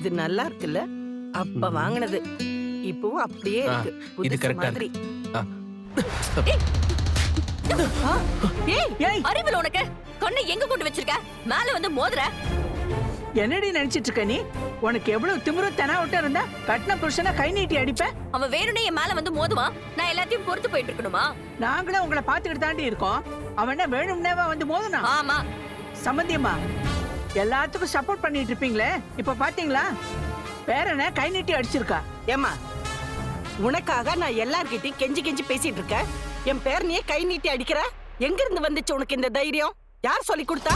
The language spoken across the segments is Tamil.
இது நல்லா இருக்குல்ல? அப்ப வாங்கினது இப்பவும் அப்படியே இருக்கு. இது புதுசு கரெக்டா மாதிரி. அறிவில் உனக்கு கண்ணை எங்க கொண்டு வச்சிருக்க? மேல வந்து மோதுற. என்னடி நினைச்சிட்டு இருக்க நீ? உனக்கு எவ்வளவு திமிரு தெனாவிட்ட இருந்தா கட்டின புருஷனை கை நீட்டி அடிப்ப? அவன் வேணும்னே என் மேல வந்து மோதுவான். நான் எல்லாத்தையும் பொறுத்து போயிட்டு இருக்கணுமா? நாங்களும் உங்களை பாத்துக்கிட்டு தாண்டி இருக்கோம். அவன் என்ன வேணும்னேவா வந்து மோதுனா? ஆமா. சம்பந்தியம்மா, எல்லாத்துக்கும் சப்போர்ட் பண்ணிட்டு இருப்பீங்களே, இப்ப பாத்தீங்களா பேரனை கை நீட்டி அடிச்சிருக்கா. ஏமா, உனக்காக நான் எல்லார்கிட்டயும் கெஞ்சி கெஞ்சி பேசிட்டு இருக்கேன். என் பேரனையே கை நீட்டி அடிக்கிற? எங்க இருந்து வந்துச்சு உனக்கு இந்த தைரியம்? யார் சொல்லி கொடுத்தா?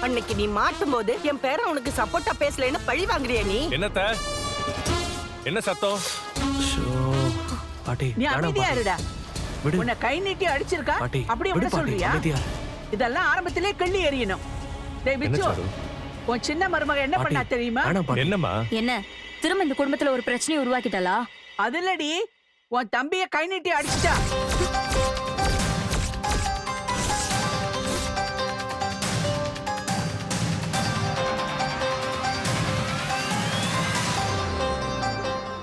அன்னைக்கு நீ மாட்டும் போது என் பேரன் உனக்கு சப்போர்ட்டா பேசலன்னு பழி வாங்குறியா நீ? என்னத்த? என்ன சத்தம்? பாட்டி நீ வேணாம் அமைதியா பாட்டி. இருடா. விடு உன்னை கை நீட்டி அடிச்சிருக்கா, பாட்டி. அப்படி விடு என்ன பாட்டி, சொல்றியா? அமைதியா. இதெல்லாம் ஆரம்பத்திலே கிள்ளி எறியணும். டேய் என்ன பிச்சு, சாரு? உன் சின்ன மருமக என்ன பாட்டி, பண்ணா தெரியுமா? வேணாம் பாட்டி. என்னம்மா? என்ன திரும்ப இந்த குடும்பத்துல ஒரு பிரச்சனையை உருவாக்கிட்டாளா? அதுலடி உன் தம்பிய கை நீட்டி அடிச்சிட்டா.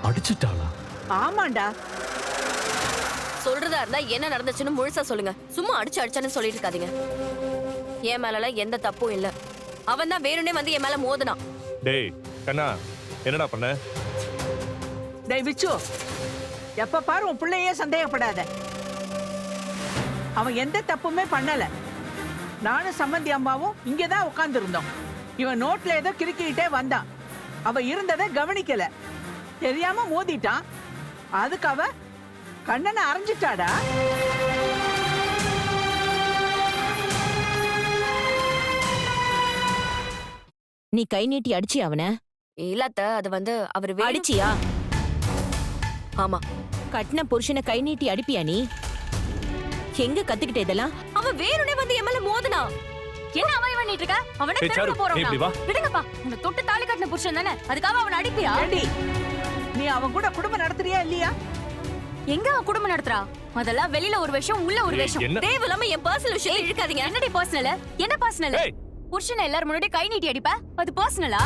அடிச்சிட்டாளா? ஆமாண்டா. சொல்றதா இருந்தா என்ன நடந்துச்சுன்னு முழுசா சொல்லுங்க. சும்மா அடிச்சான்னு சொல்லிட்டு இருக்காதீங்க. என் மேல எந்த தப்பும் இல்ல. அவன் தான் வேணும்னே வந்து என் மேல மோதுனான். டேய் கண்ணா, என்னடா பண்ண? டேய் பிச்சு, எப்ப பாரு உன் பிள்ளையே சந்தேகப்படாத. அவன் எந்த தப்புமே பண்ணல. நானும் சம்பந்தி அம்மாவும் இங்கதான் உட்கார்ந்து இருந்தோம். இவன் நோட்ல ஏதோ கிறுக்கிட்டே வந்தான். அவ இருந்ததை கவனிக்கல, தெரியாம மோதிட்டான். அதுக்கு அவ கண்ணனை அரைஞ்சிட்டாடா. நீ கை நீட்டி அடிச்சி அவன? இல்லாத்த அது வந்து அவர் அடிச்சியா? ஆமா. கட்டின புருஷனை கை நீட்டி அடிப்பியா நீ? எங்க கத்துக்கிட்ட இதெல்லாம்? அவன் வேணும்னே வந்து என் மேல மோதுனான். என்ன அவன் பண்ணிட்டு இருக்க? அவனை ஏய், சாரு, திரும்ப நீ இப்படி வா. போறோம். விடுங்கப்பா. உன்னை தொட்டு தாலி கட்டின புருஷன் தானே, அதுக்காக அவனை அடிப்பியா? ஏண்டி, நீ அவன் கூட குடும்பம் நடத்துறியா இல்லையா? எங்க அவன் குடும்பம் நடத்துறா? அதெல்லாம் வெளியில ஒரு விஷயம், உள்ள ஒரு ஏய், விஷயம். என்ன? தேவையில்லாம என் பர்சனல் விஷயம் இழுக்காதீங்க. என்னடி பர்சனல்? என்ன பர்சனல்? ஏய். புருஷனை எல்லாரும் முன்னாடி கை நீட்டி அடிப்ப? அது பர்சனலா?